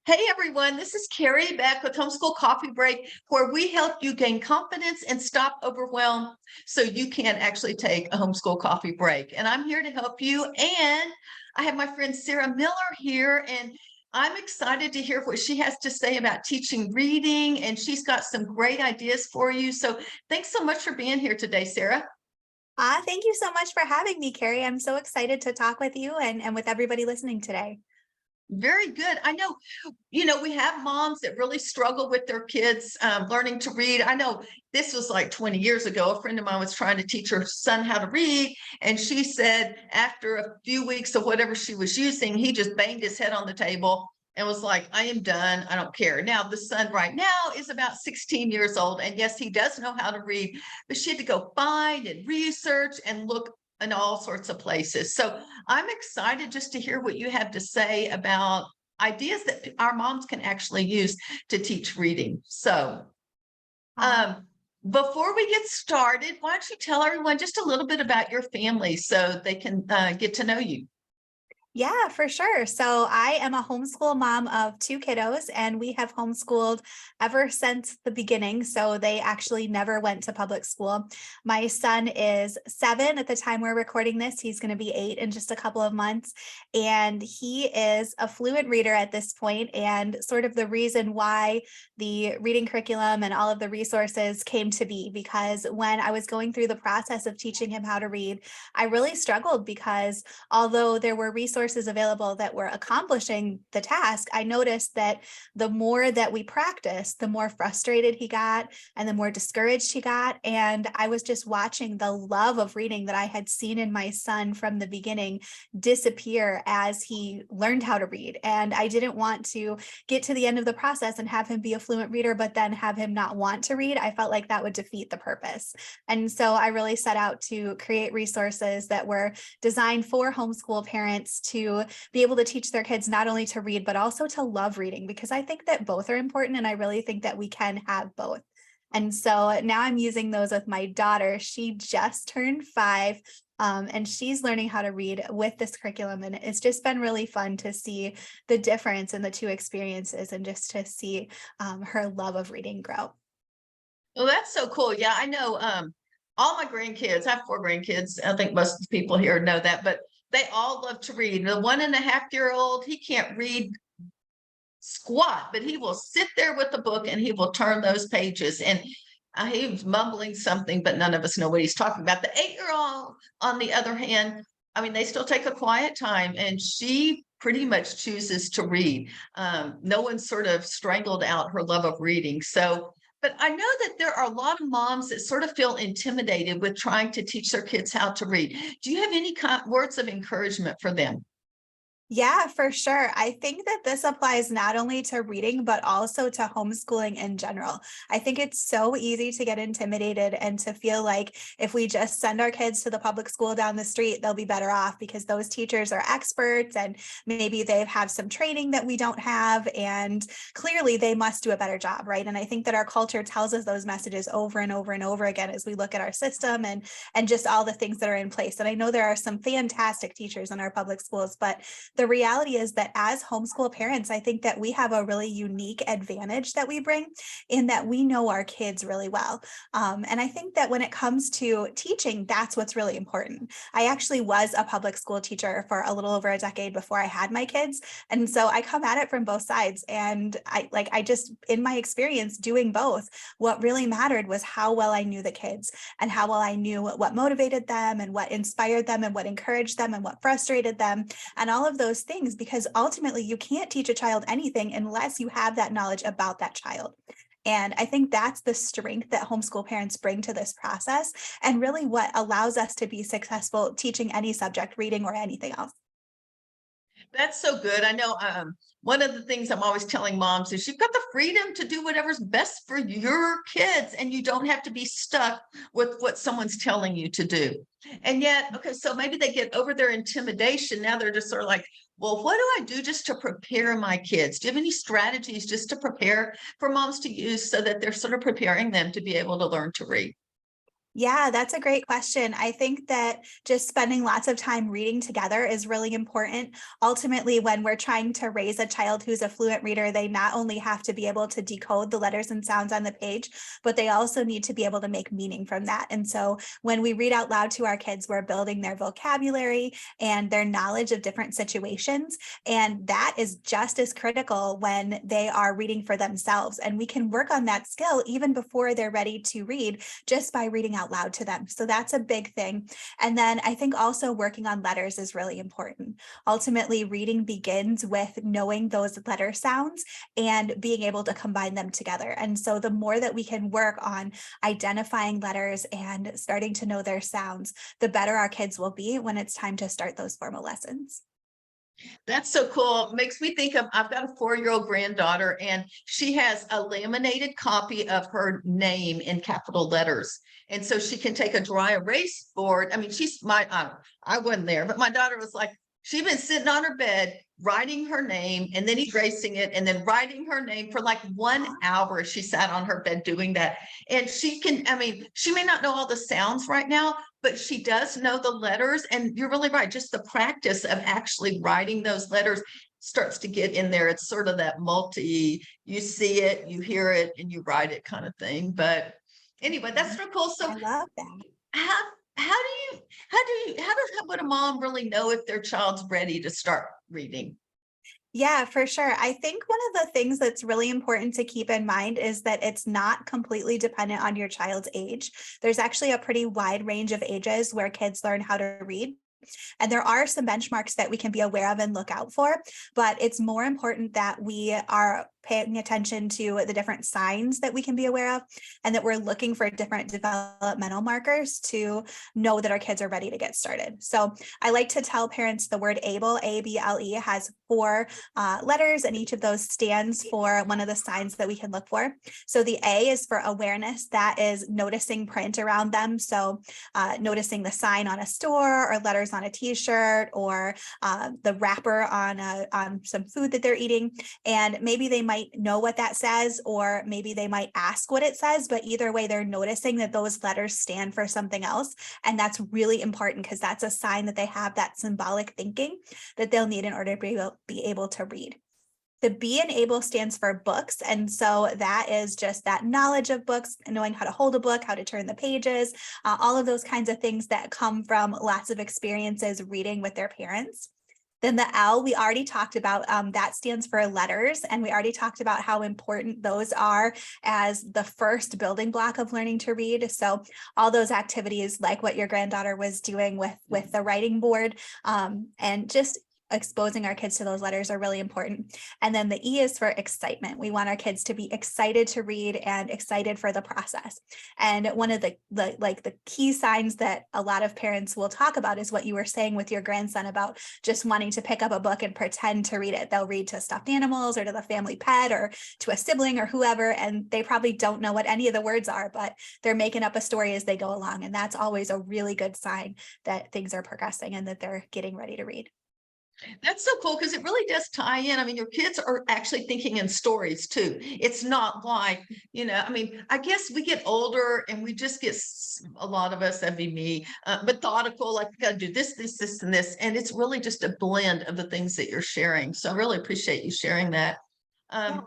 Hey everyone, this is Carrie back with Homeschool Coffee Break, where we help you gain confidence and stop overwhelm so you can actually take a homeschool coffee break. And I'm here to help you. And I have my friend Sarah Miller here, and I'm excited to hear what she has to say about teaching reading. And she's got some great ideas for you. So thanks so much for being here today, Sarah. Thank you so much for having me, Carrie. I'm so excited to talk with you and with everybody listening today. Very good. I know, we have moms that really struggle with their kids learning to read. I know this was like 20 years ago. A friend of mine was trying to teach her son how to read. And she said after a few weeks of whatever she was using, he just banged his head on the table and was like, I am done. I don't care. Now, the son right now is about 16 years old. And yes, he does know how to read, but she had to go find and research and look in all sorts of places. So I'm excited just to hear what you have to say about ideas that our moms can actually use to teach reading. So, Uh, um, before we get started, why don't you tell everyone just a little bit about your family so they can get to know you? Yeah, for sure. So I am a homeschool mom of two kiddos, and we have homeschooled ever since the beginning. So they actually never went to public school. My son is 7 at the time we're recording this. He's going to be 8 in just a couple of months. And he is a fluent reader at this point, and sort of the reason why the reading curriculum and all of the resources came to be, because when I was going through the process of teaching him how to read, I really struggled because although there were resources available that were accomplishing the task, I noticed that the more that we practiced, the more frustrated he got and the more discouraged he got. And I was just watching the love of reading that I had seen in my son from the beginning disappear as he learned how to read. And I didn't want to get to the end of the process and have him be a fluent reader, but then have him not want to read. I felt like that would defeat the purpose. And so I really set out to create resources that were designed for homeschool parents to be able to teach their kids not only to read, but also to love reading, because I think that both are important. And I really think that we can have both. And so now I'm using those with my daughter. She just turned 5. And she's learning how to read with this curriculum. And it's just been really fun to see the difference in the two experiences and just to see her love of reading grow. Well, that's so cool. Yeah, I know all my grandkids, I have 4 grandkids. I think most of the people here know that, but they all love to read. The 1.5-year-old, he can't read squat, but he will sit there with the book and he will turn those pages. And he was mumbling something, but none of us know what he's talking about. The 8-year-old, on the other hand, I mean, they still take a quiet time, and she pretty much chooses to read. No one sort of strangled out her love of reading. So, but I know that there are a lot of moms that sort of feel intimidated with trying to teach their kids how to read. Do you have any words of encouragement for them? Yeah, for sure. I think that this applies not only to reading, but also to homeschooling in general. I think it's so easy to get intimidated and to feel like if we just send our kids to the public school down the street, they'll be better off because those teachers are experts and maybe they have some training that we don't have. And clearly they must do a better job, right? And I think that our culture tells us those messages over and over and over again as we look at our system and just all the things that are in place. And I know there are some fantastic teachers in our public schools, but the reality is that as homeschool parents, I think that we have a really unique advantage that we bring in that we know our kids really well. And I think that when it comes to teaching, that's what's really important. I actually was a public school teacher for a little over a decade before I had my kids. And so I come at it from both sides. And I just, in my experience doing both, what really mattered was how well I knew the kids and how well I knew what motivated them and what inspired them and what encouraged them and what frustrated them and all of those things, because ultimately you can't teach a child anything unless you have that knowledge about that child. And I think that's the strength that homeschool parents bring to this process and really what allows us to be successful teaching any subject, reading or anything else. That's so good. I know one of the things I'm always telling moms is you've got the freedom to do whatever's best for your kids, and you don't have to be stuck with what someone's telling you to do. And yet, okay, so maybe they get over their intimidation. Now they're just sort of like, well, what do I do just to prepare my kids? Do you have any strategies just to prepare for moms to use so that they're sort of preparing them to be able to learn to read? Yeah, that's a great question. I think that just spending lots of time reading together is really important. Ultimately, when we're trying to raise a child who's a fluent reader, they not only have to be able to decode the letters and sounds on the page, but they also need to be able to make meaning from that. And so when we read out loud to our kids, we're building their vocabulary and their knowledge of different situations. And that is just as critical when they are reading for themselves. And we can work on that skill even before they're ready to read, just by reading out loud to them. So that's a big thing. And then I think also working on letters is really important. Ultimately, reading begins with knowing those letter sounds and being able to combine them together. And so the more that we can work on identifying letters and starting to know their sounds, the better our kids will be when it's time to start those formal lessons. That's so cool. Makes me think of, I've got a 4-year-old granddaughter, and she has a laminated copy of her name in capital letters. And so she can take a dry erase board. I mean, I wasn't there, but my daughter was like, she'd been sitting on her bed writing her name and then erasing it and then writing her name for like 1 hour. She sat on her bed doing that. And she can, I mean, she may not know all the sounds right now, but she does know the letters. And you're really right. Just the practice of actually writing those letters starts to get in there. It's sort of that you see it, you hear it, and you write it kind of thing. But anyway, that's so cool. So I love that. how how would a mom really know if their child's ready to start reading? Yeah, for sure. I think one of the things that's really important to keep in mind is that it's not completely dependent on your child's age. There's actually a pretty wide range of ages where kids learn how to read. And there are some benchmarks that we can be aware of and look out for, but it's more important that we are paying attention to the different signs that we can be aware of, and that we're looking for different developmental markers to know that our kids are ready to get started. So I like to tell parents the word able, ABLE, has 4 letters, and each of those stands for one of the signs that we can look for. So the A is for awareness. That is noticing print around them. So noticing the sign on a store, or letters on a t-shirt, or the wrapper on some food that they're eating. And maybe they might know what that says, or maybe they might ask what it says, but either way, they're noticing that those letters stand for something else. And that's really important, because that's a sign that they have that symbolic thinking that they'll need in order to be able to read. The B in able stands for books. And so that is just that knowledge of books, and knowing how to hold a book, how to turn the pages, all of those kinds of things that come from lots of experiences reading with their parents. Then the L, we already talked about, that stands for letters. And we already talked about how important those are as the first building block of learning to read. So all those activities, like what your granddaughter was doing with the writing board, and just exposing our kids to those letters, are really important. And then the E is for excitement. We want our kids to be excited to read and excited for the process. And one of the key signs that a lot of parents will talk about is what you were saying with your grandson about just wanting to pick up a book and pretend to read it. They'll read to stuffed animals, or to the family pet, or to a sibling, or whoever, and they probably don't know what any of the words are, but they're making up a story as they go along. And that's always a really good sign that things are progressing and that they're getting ready to read. That's so cool, because it really does tie in. I mean, your kids are actually thinking in stories too. It's not like, I mean, I guess we get older and we just get, a lot of us, that'd be me, methodical, like we got to do this, and this. And it's really just a blend of the things that you're sharing. So I really appreciate you sharing that. Yeah.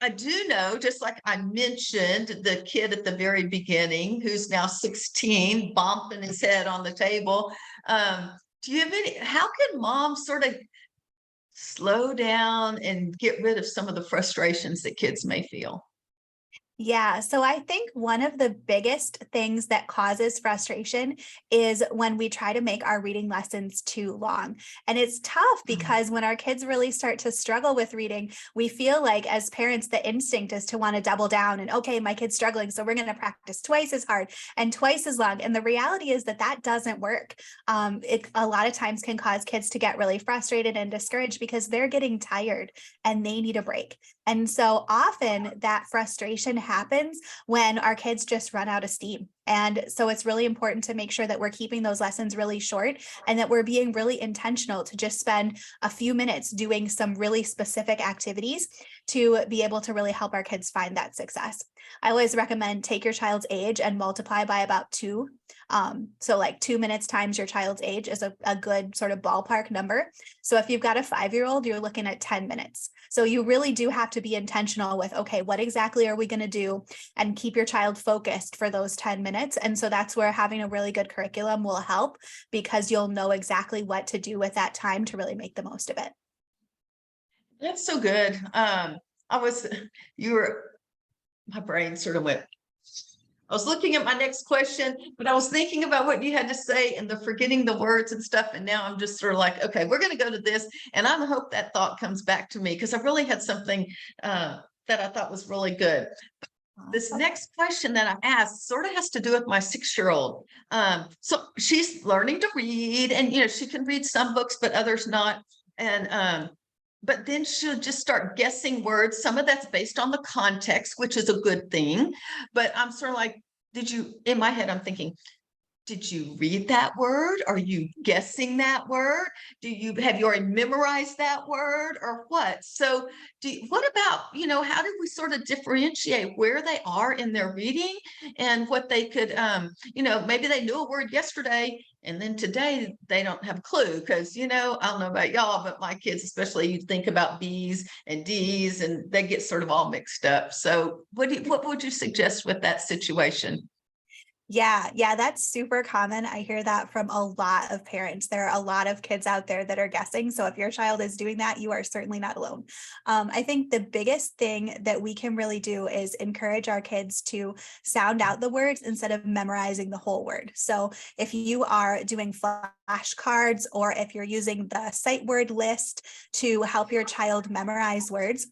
I do know, just like I mentioned, the kid at the very beginning, who's now 16, bumping his head on the table. Um, do you have how can mom sort of slow down and get rid of some of the frustrations that kids may feel? Yeah, so I think one of the biggest things that causes frustration is when we try to make our reading lessons too long. And it's tough, because when our kids really start to struggle with reading, we feel like as parents, the instinct is to want to double down and, okay, my kid's struggling, so we're going to practice twice as hard and twice as long. And the reality is that that doesn't work. It a lot of times can cause kids to get really frustrated and discouraged, because they're getting tired and they need a break. And so often that frustration happens when our kids just run out of steam. And so it's really important to make sure that we're keeping those lessons really short and that we're being really intentional to just spend a few minutes doing some really specific activities to be able to really help our kids find that success. I always recommend take your child's age and multiply by about 2. So like 2 minutes times your child's age is a good sort of ballpark number. So if you've got a 5-year-old, you're looking at 10 minutes. So you really do have to be intentional with, okay, what exactly are we going to do, and keep your child focused for those 10 minutes. And so that's where having a really good curriculum will help, because you'll know exactly what to do with that time to really make the most of it. That's so good. I was, you were, my brain sort of went. I was looking at my next question, but I was thinking about what you had to say and the forgetting the words and stuff. And now I'm just sort of like, okay, we're going to go to this. And I hope that thought comes back to me, because I really had something that I thought was really good. This next question that I asked sort of has to do with my 6-year-old. So she's learning to read, and she can read some books, but others not. And but then she'll just start guessing words. Some of that's based on the context, which is a good thing. But I'm sort of like, in my head, I'm thinking, did you read that word? Are you guessing that word? Have you already memorized that word, or what? So what about, how do we sort of differentiate where they are in their reading and what they could, maybe they knew a word yesterday and then today they don't have a clue, because, I don't know about y'all, but my kids, especially, you think about B's and D's and they get sort of all mixed up. So what would you suggest with that situation? Yeah, that's super common. I hear that from a lot of parents. There are a lot of kids out there that are guessing. So if your child is doing that, you are certainly not alone. I think the biggest thing that we can really do is encourage our kids to sound out the words instead of memorizing the whole word. So if you are doing flashcards, or if you're using the sight word list to help your child memorize words,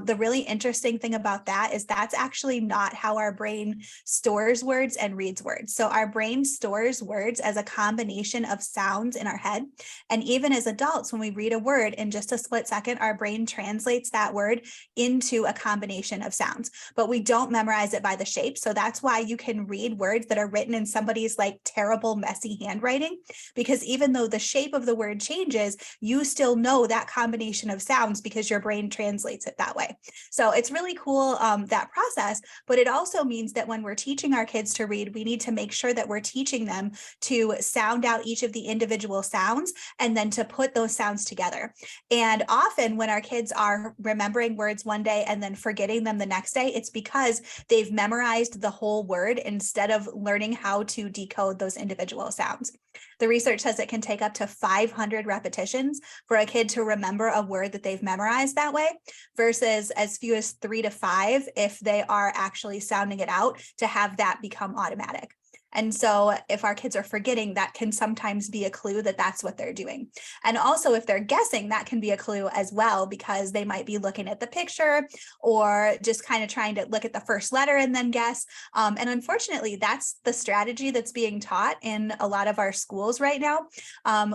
the really interesting thing about that is that's actually not how our brain stores words and reads words. So our brain stores words as a combination of sounds in our head. And even as adults, when we read a word, in just a split second, our brain translates that word into a combination of sounds, but we don't memorize it by the shape. So that's why you can read words that are written in somebody's like terrible, messy handwriting, because even though the shape of the word changes, you still know that combination of sounds because your brain translates it that way. So it's really cool, that process, but it also means that when we're teaching our kids to read, we need to make sure that we're teaching them to sound out each of the individual sounds and then to put those sounds together. And often when our kids are remembering words one day and then forgetting them the next day, it's because they've memorized the whole word instead of learning how to decode those individual sounds. The research says it can take up to 500 repetitions for a kid to remember a word that they've memorized that way, versus as few as 3 to 5 if they are actually sounding it out to have that become automatic. And so if our kids are forgetting, that can sometimes be a clue that that's what they're doing. And also if they're guessing, that can be a clue as well, because they might be looking at the picture or just kind of trying to look at the first letter and then guess. And unfortunately, that's the strategy that's being taught in a lot of our schools right now,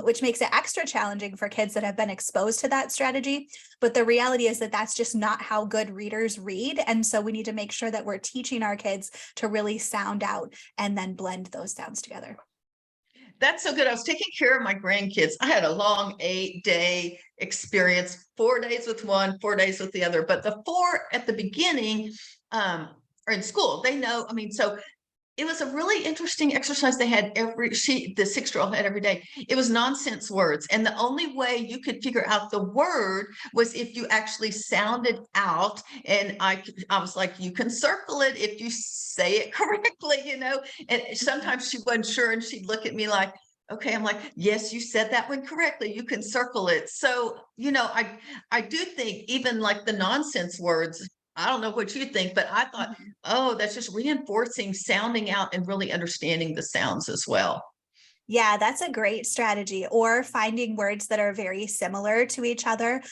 which makes it extra challenging for kids that have been exposed to that strategy. But the reality is that that's just not how good readers read. And so we need to make sure that we're teaching our kids to really sound out and then blend those sounds together. That's so good. I was taking care of my grandkids. I had a long 8-day experience, 4 days with one, 4 days with the other. But the 4 at the beginning are in school. They know, so it was a really interesting exercise they had the 6-year-old had every day. It was nonsense words. And the only way you could figure out the word was if you actually sounded out. And I was like, you can circle it if you say it correctly, and sometimes she wasn't sure and she'd look at me like, okay, I'm like, yes, you said that one correctly. You can circle it. So, I do think even like the nonsense words, I don't know what you think, but I thought, oh, that's just reinforcing sounding out and really understanding the sounds as well. Yeah, that's a great strategy. Or finding words that are very similar to each other,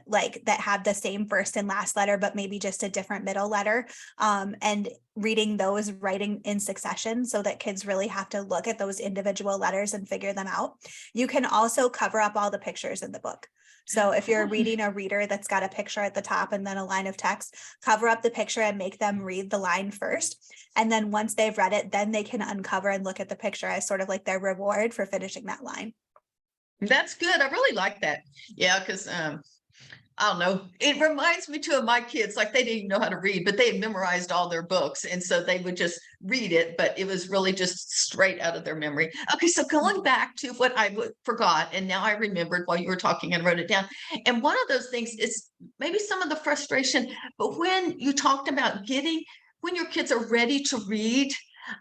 like that have the same first and last letter, but maybe just a different middle letter, and reading those writing in succession so that kids really have to look at those individual letters and figure them out. You can also cover up all the pictures in the book. So if you're reading a reader that's got a picture at the top and then a line of text, cover up the picture and make them read the line first. And then once they've read it, then they can uncover and look at the picture as sort of like their reward for finishing that line. That's good. I really like that. Yeah, because I don't know. It reminds me too of my kids, like they didn't even know how to read, but they had memorized all their books. And so they would just read it, but it was really just straight out of their memory. Okay, so going back to what I forgot, and now I remembered while you were talking and wrote it down. And one of those things is maybe some of the frustration, but when you talked about when your kids are ready to read,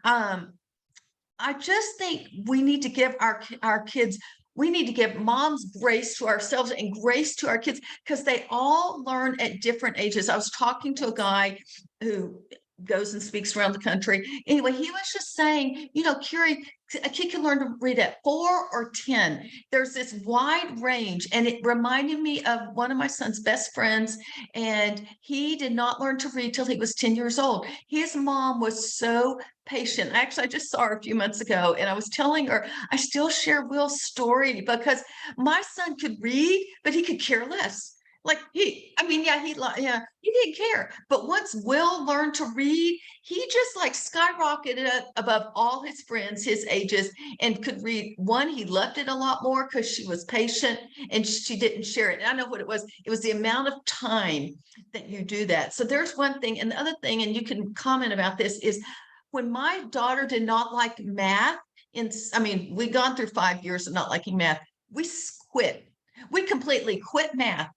I just think we need to give our kids, we need to give moms grace to ourselves and grace to our kids because they all learn at different ages. I was talking to a guy who goes and speaks around the country. Anyway, he was just saying, Curie, a kid can learn to read at 4 or 10. There's this wide range. And it reminded me of one of my son's best friends. And he did not learn to read till he was 10 years old. His mom was so patient. Actually, I just saw her a few months ago and I was telling her, I still share Will's story because my son could read, but he could care less. Like he didn't care. But once Will learned to read, he just like skyrocketed up above all his friends, his ages, and could read. One, he loved it a lot more because she was patient and she didn't share it. And I know what it was. It was the amount of time that you do that. So there's one thing. And the other thing, and you can comment about this, is when my daughter did not like math, we'd gone through 5 years of not liking math. We quit. We completely quit math.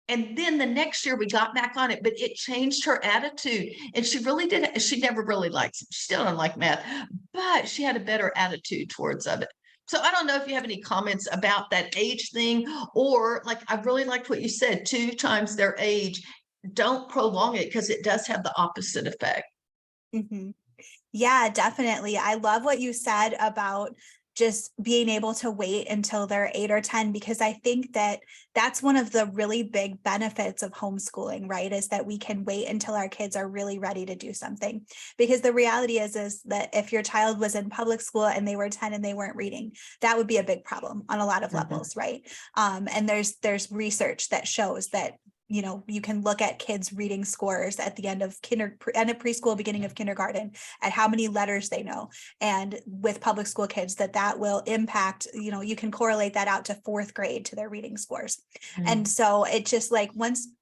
And then the next year we got back on it, but it changed her attitude. And she really did. She never really likes it. She still don't like math, but she had a better attitude towards of it. So I don't know if you have any comments about that age thing, or like, I really liked what you said, 2 times their age. Don't prolong it because it does have the opposite effect. Mm-hmm. Yeah, definitely. I love what you said about just being able to wait until they're 8 or 10, because I think that that's one of the really big benefits of homeschooling, right? Is that we can wait until our kids are really ready to do something. Because the reality is that if your child was in public school and they were 10 and they weren't reading, that would be a big problem on a lot of levels, right? And there's research that shows that you can look at kids' reading scores at the end of preschool, beginning of kindergarten, at how many letters they know. And with public school kids, that will impact, you can correlate that out to 4th grade to their reading scores. And so it just like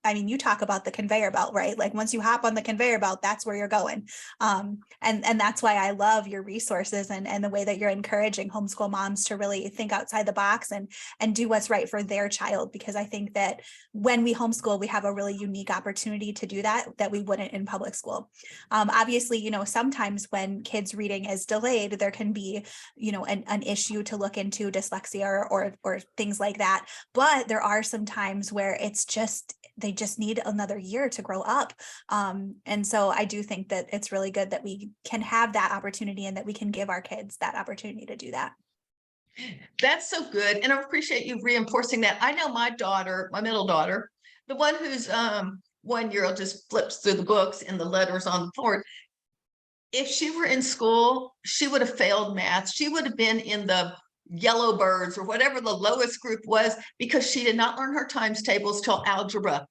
you talk about the conveyor belt, right? Like once you hop on the conveyor belt, that's where you're going. And that's why I love your resources and the way that you're encouraging homeschool moms to really think outside the box and do what's right for their child. Because I think that when we homeschool, we have a really unique opportunity to do that we wouldn't in public school. Obviously, sometimes when kids' reading is delayed, there can be, an issue to look into, dyslexia or things like that. But there are some times where they just need another year to grow up. And so I do think that it's really good that we can have that opportunity and that we can give our kids that opportunity to do that. That's so good. And I appreciate you reinforcing that. I know my daughter, my middle daughter, the one who's 1-year-old, just flips through the books and the letters on the board. If she were in school, she would have failed math. She would have been in the yellow birds or whatever the lowest group was because she did not learn her times tables till algebra.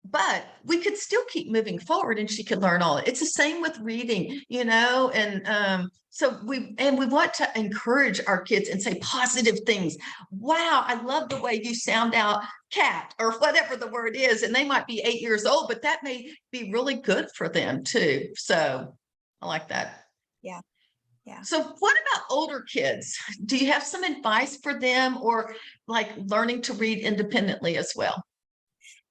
But we could still keep moving forward and she could learn all it. It's the same with reading, and so we want to encourage our kids and say positive things. Wow, I love the way you sound out cat or whatever the word is. And they might be 8 years old, but that may be really good for them too. So I like that. Yeah. Yeah. So what about older kids? Do you have some advice for them, or like learning to read independently as well?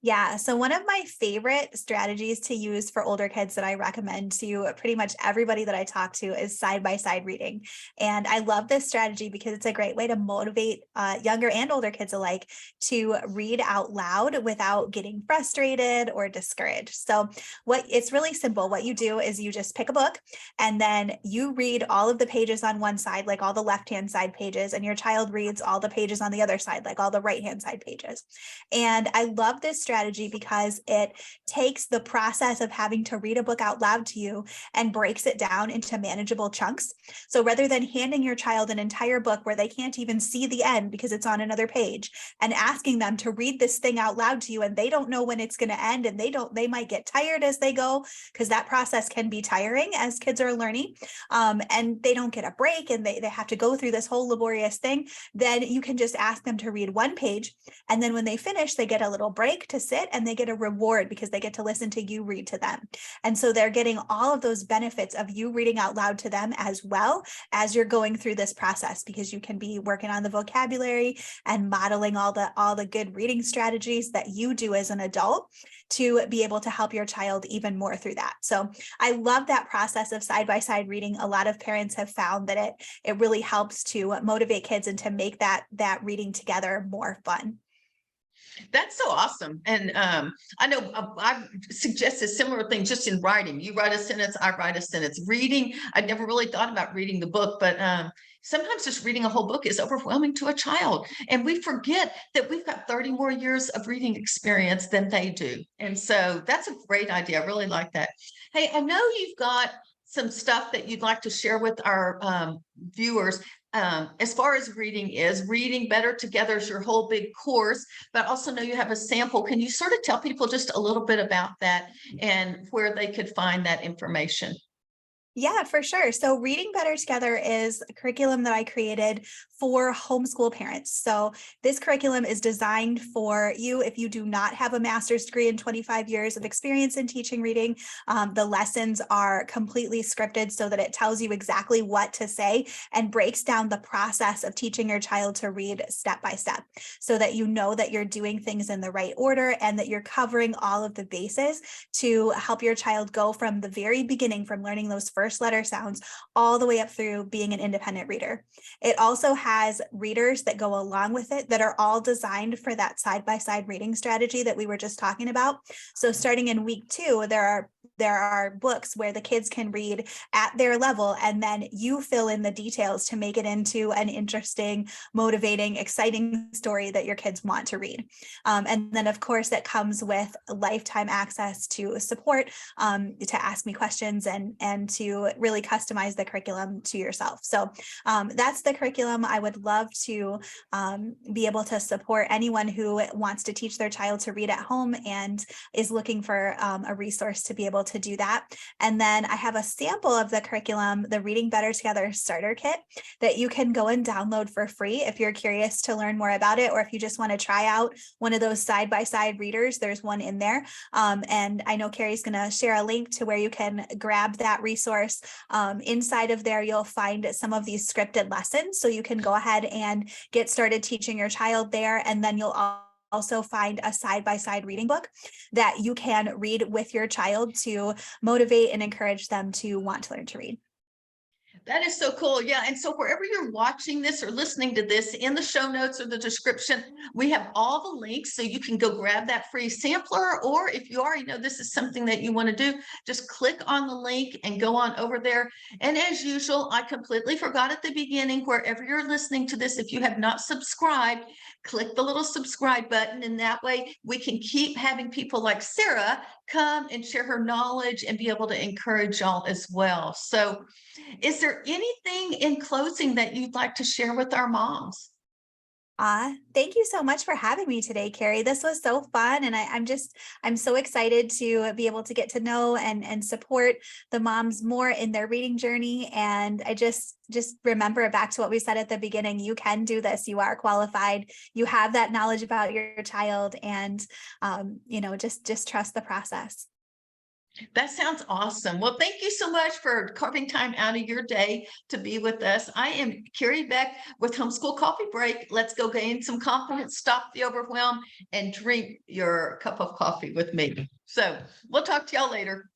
Yeah. So one of my favorite strategies to use for older kids that I recommend to pretty much everybody that I talk to is side-by-side reading. And I love this strategy because it's a great way to motivate younger and older kids alike to read out loud without getting frustrated or discouraged. So it's really simple. What you do is you just pick a book and then you read all of the pages on one side, like all the left-hand side pages, and your child reads all the pages on the other side, like all the right-hand side pages. And I love this strategy strategy because it takes the process of having to read a book out loud to you and breaks it down into manageable chunks. So rather than handing your child an entire book where they can't even see the end because it's on another page, and asking them to read this thing out loud to you, and they don't know when it's going to end, and they might get tired as they go, because that process can be tiring as kids are learning, and they don't get a break, and they have to go through this whole laborious thing. Then you can just ask them to read one page, and then when they finish, they get a little break to sit, and they get a reward because they get to listen to you read to them. And so they're getting all of those benefits of you reading out loud to them as well as you're going through this process, because you can be working on the vocabulary and modeling all the good reading strategies that you do as an adult to be able to help your child even more through that. So I love that process of side-by-side reading. A lot of parents have found that it really helps to motivate kids and to make that reading together more fun. That's so awesome. And I know I've suggested similar things just in writing. You write a sentence, I write a sentence. Reading, I'd never really thought about reading the book, but sometimes just reading a whole book is overwhelming to a child. And we forget that we've got 30 more years of reading experience than they do. And so that's a great idea. I really like that. Hey, I know you've got some stuff that you'd like to share with our viewers. As far as reading better together is your whole big course, but I also know you have a sample. Can you sort of tell people just a little bit about that and where they could find that information? Yeah, for sure. So Reading Better Together is a curriculum that I created for homeschool parents. So this curriculum is designed for you if you do not have a master's degree and 25 years of experience in teaching reading. The lessons are completely scripted so that it tells you exactly what to say and breaks down the process of teaching your child to read step by step, so that you know that you're doing things in the right order and that you're covering all of the bases to help your child go from the very beginning, from learning those first letter sounds, all the way up through being an independent reader. It also has readers that go along with it that are all designed for that side-by-side reading strategy that we were just talking about. So starting in week 2, there are books where the kids can read at their level, and then you fill in the details to make it into an interesting, motivating, exciting story that your kids want to read. And then, of course, it comes with lifetime access to support, to ask me questions and to really customize the curriculum to yourself. So that's the curriculum. I would love to be able to support anyone who wants to teach their child to read at home and is looking for a resource to be able to do that. And then I have a sample of the curriculum, the Reading Better Together starter kit, that you can go and download for free if you're curious to learn more about it, or if you just want to try out one of those side-by-side readers. There's one in there. And I know Carrie's going to share a link to where you can grab that resource. Inside of there, you'll find some of these scripted lessons, so you can go ahead and get started teaching your child there. And then you'll also find a side-by-side reading book that you can read with your child to motivate and encourage them to want to learn to read. That is so cool. Yeah. And so wherever you're watching this or listening to this, in the show notes or the description, we have all the links so you can go grab that free sampler. Or if you already know this is something that you want to do, just click on the link and go on over there. And as usual, I completely forgot at the beginning, wherever you're listening to this, if you have not subscribed, click the little subscribe button. And that way we can keep having people like Sarah come and share her knowledge and be able to encourage y'all as well. So is there anything in closing that you'd like to share with our moms? Thank you so much for having me today, Carrie. This was so fun. And I'm so excited to be able to get to know and support the moms more in their reading journey. And I just remember back to what we said at the beginning: you can do this. You are qualified. You have that knowledge about your child, and just trust the process. That sounds awesome. Well, thank you so much for carving time out of your day to be with us. I am Carrie Beck with Homeschool Coffee Break. Let's go gain some confidence, stop the overwhelm, and drink your cup of coffee with me. So we'll talk to y'all later.